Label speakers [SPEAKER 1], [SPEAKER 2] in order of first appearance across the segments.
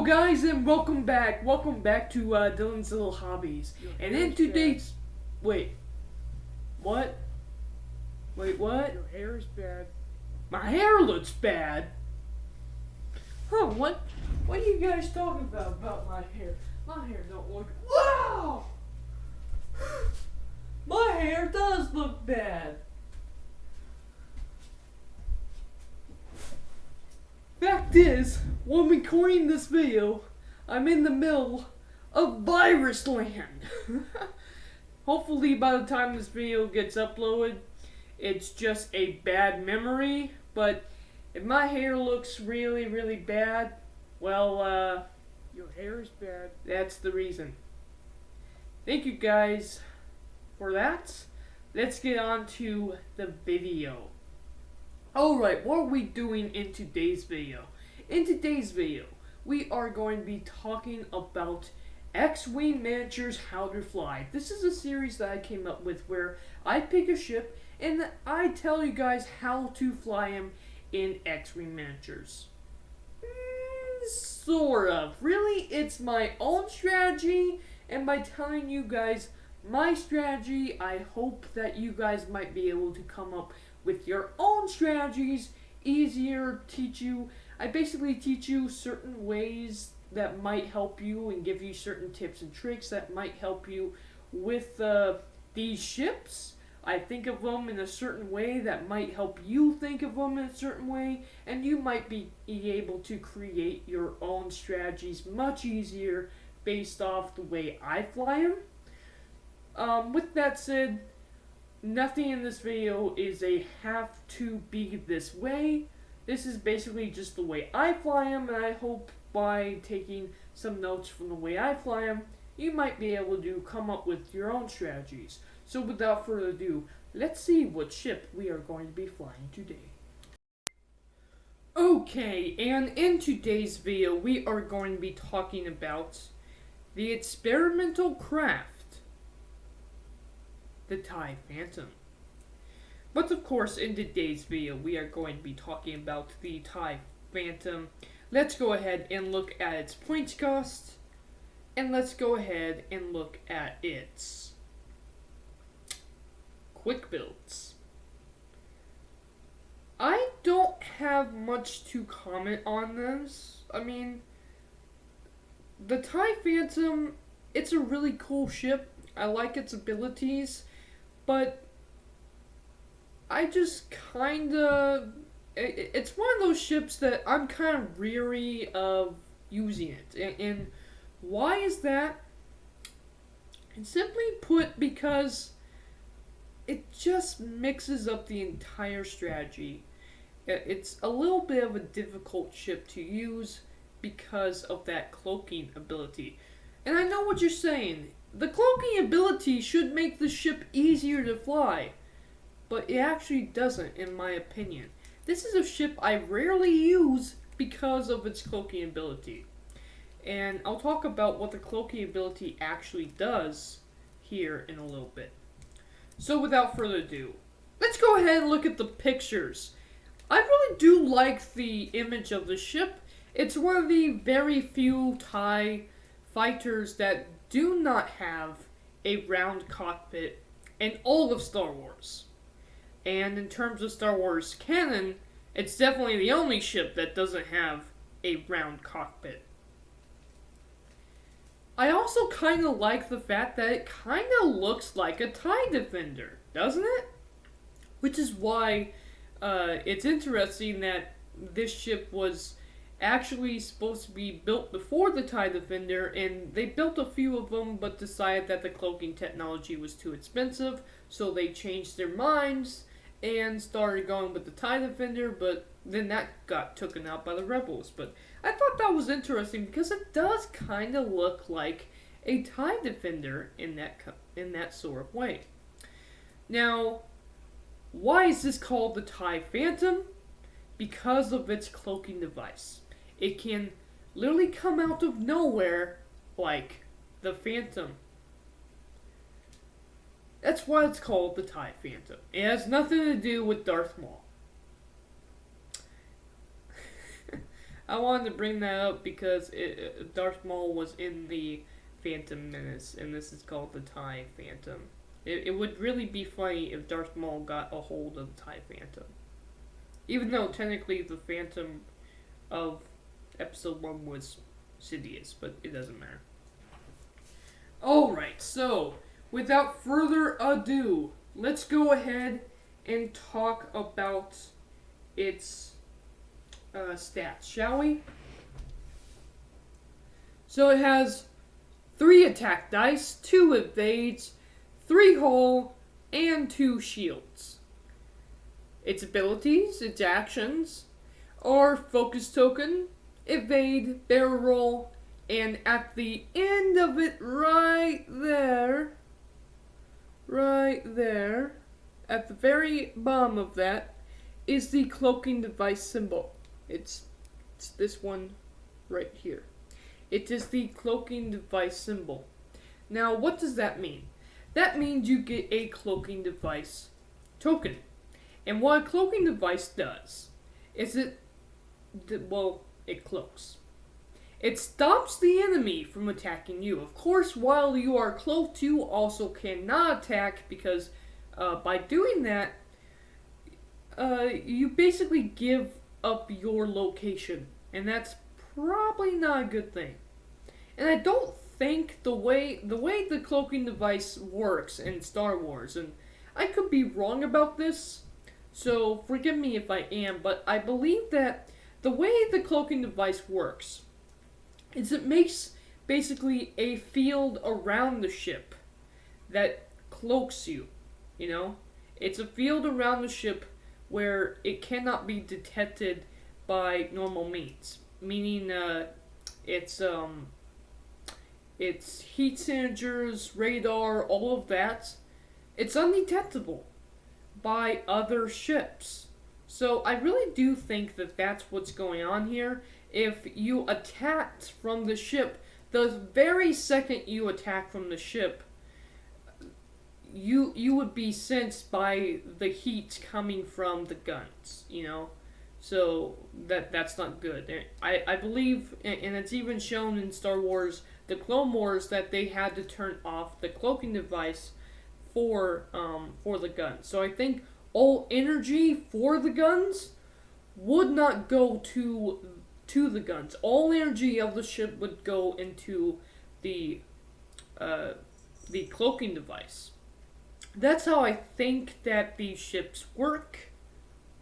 [SPEAKER 1] guys, and welcome back. Welcome back to Dylan's Little Hobbies. And in today's... Wait. What? Wait, what?
[SPEAKER 2] Your hair is bad.
[SPEAKER 1] My hair looks bad? Huh, what are you guys talking about my hair? My hair don't look... Wow! My hair does look bad. Fact is, when recording this video, I'm in the middle of Virus Land. Hopefully by the time this video gets uploaded, it's just a bad memory. But if my hair looks really, really bad, well,
[SPEAKER 2] Your hair is bad.
[SPEAKER 1] that's the reason. Thank you guys for that. Let's get on to the video. Alright, what are we doing in today's video? In today's video, we are going to be talking about X-Wing Miniatures How to Fly. This is a series that I came up with where I pick a ship and I tell you guys how to fly them in X-Wing Miniatures. Sort of. Really, it's my own strategy, and by telling you guys my strategy, I hope that you guys might be able to come up with your own strategies, easier, teach you. I basically teach you certain ways that might help you and give you certain tips and tricks that might help you with these ships. I think of them in a certain way that might help you think of them in a certain way, and you might be able to create your own strategies much easier based off the way I fly them. With that said, nothing in this video is a have to be this way. This is basically just the way I fly them, and I hope by taking some notes from the way I fly them, you might be able to come up with your own strategies. So without further ado, let's see what ship we are going to be flying today. Okay, and in today's video, we are going to be talking about the experimental craft, the TIE Phantom. But of course, in today's video, we are going to be talking about the TIE Phantom. Let's go ahead and look at its points cost, and let's go ahead and look at its quick builds. I don't have much to comment on this. I mean, the TIE Phantom, it's a really cool ship. I like its abilities, but I just kinda... It's one of those ships that I'm kind of weary of using it. And why is that? And simply put, because it just mixes up the entire strategy. It's a little bit of a difficult ship to use because of that cloaking ability. And I know what you're saying. The cloaking ability should make the ship easier to fly, but it actually doesn't, in my opinion. This is a ship I rarely use because of its cloaking ability. And I'll talk about what the cloaking ability actually does here in a little bit. So without further ado, let's go ahead and look at the pictures. I really do like the image of the ship. It's one of the very few TIE fighters that do not have a round cockpit in all of Star Wars. And in terms of Star Wars canon, it's definitely the only ship that doesn't have a round cockpit. I also kind of like the fact that it kind of looks like a TIE Defender, doesn't it? Which is why it's interesting that this ship was actually supposed to be built before the TIE Defender, and they built a few of them but decided that the cloaking technology was too expensive, so they changed their minds and started going with the TIE Defender, but then that got taken out by the Rebels. But I thought that was interesting because it does kind of look like a TIE Defender in that sort of way. Now, why is this called the TIE Phantom? Because of its cloaking device. It can literally come out of nowhere like the Phantom. That's why it's called the TIE Phantom. It has nothing to do with Darth Maul. I wanted to bring that up because Darth Maul was in the Phantom Menace, and this is called the TIE Phantom. It would really be funny if Darth Maul got a hold of the TIE Phantom. Even though technically the Phantom of Episode 1 was Sidious, but it doesn't matter. Alright, so without further ado, let's go ahead and talk about its stats, shall we? So it has 3 attack dice, 2 evades, 3 hull, and 2 shields. Its abilities, its actions, are Focus Token, Evade, Barrel Roll, and at the end of it, right there, at the very bottom of that, is the cloaking device symbol. It's this one right here. It is the cloaking device symbol. Now, what does that mean? That means you get a cloaking device token. And what a cloaking device does is it cloaks. It stops the enemy from attacking you. Of course, while you are cloaked, you also cannot attack because by doing that, you basically give up your location. And that's probably not a good thing. And I don't think the way the cloaking device works in Star Wars, and I could be wrong about this, so forgive me if I am, but I believe that the way the cloaking device works is it makes basically a field around the ship that cloaks you, you know? It's a field around the ship where it cannot be detected by normal means, meaning it's heat signatures, radar, all of that. It's undetectable by other ships. So I really do think that that's what's going on here. If you attacked from the ship, the very second you attack from the ship, you would be sensed by the heat coming from the guns, you know? So that's not good. I believe, and it's even shown in Star Wars, the Clone Wars, that they had to turn off the cloaking device for the guns. So I think all energy for the guns would not go to the guns. All energy of the ship would go into the cloaking device. That's how I think that these ships work.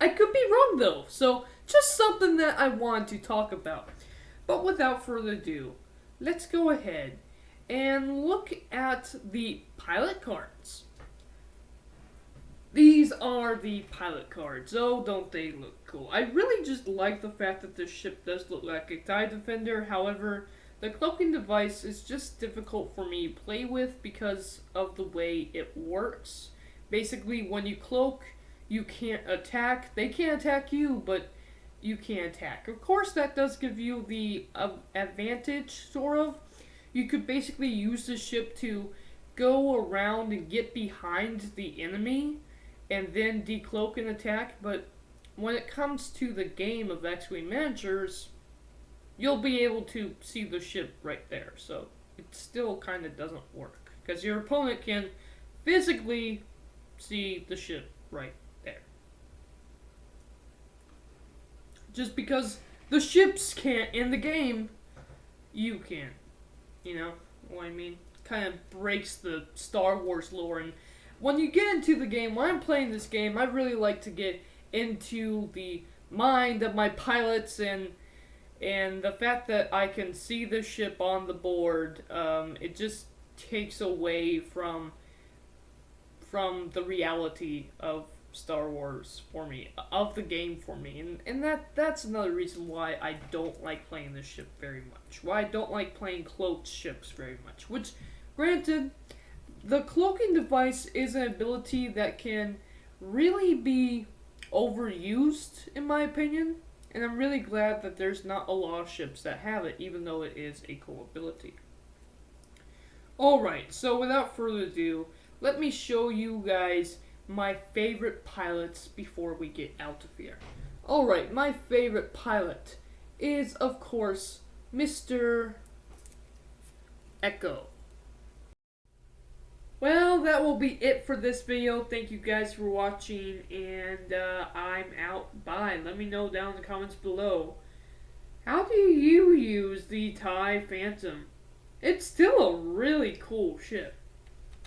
[SPEAKER 1] I could be wrong though, so just something that I want to talk about. But without further ado, let's go ahead and look at the pilot cards. These are the pilot cards. Oh, don't they look cool? I really just like the fact that this ship does look like a TIE Defender. However, the cloaking device is just difficult for me to play with because of the way it works. Basically, when you cloak, you can't attack. They can't attack you, but you can attack. Of course, that does give you the advantage, sort of. You could basically use the ship to go around and get behind the enemy and then decloak and attack, but when it comes to the game of X-Wing Miniatures, you'll be able to see the ship right there, so it still kind of doesn't work, because your opponent can physically see the ship right there. Just because the ships can't in the game, you can. You know what I mean? Kind of breaks the Star Wars lore. And when you get into the game, when I'm playing this game, I really like to get into the mind of my pilots and the fact that I can see the ship on the board. It just takes away from the reality of Star Wars for me, of the game for me, and that's another reason why I don't like playing this ship very much. Why I don't like playing cloaked ships very much. Which, granted, the cloaking device is an ability that can really be overused, in my opinion, and I'm really glad that there's not a lot of ships that have it, even though it is a cool ability. Alright, so without further ado, let me show you guys my favorite pilots before we get out of here. Alright, my favorite pilot is, of course, Mr. Echo. Well, that will be it for this video. Thank you guys for watching, and I'm out. Bye. Let me know down in the comments below. How do you use the TIE Phantom? It's still a really cool ship.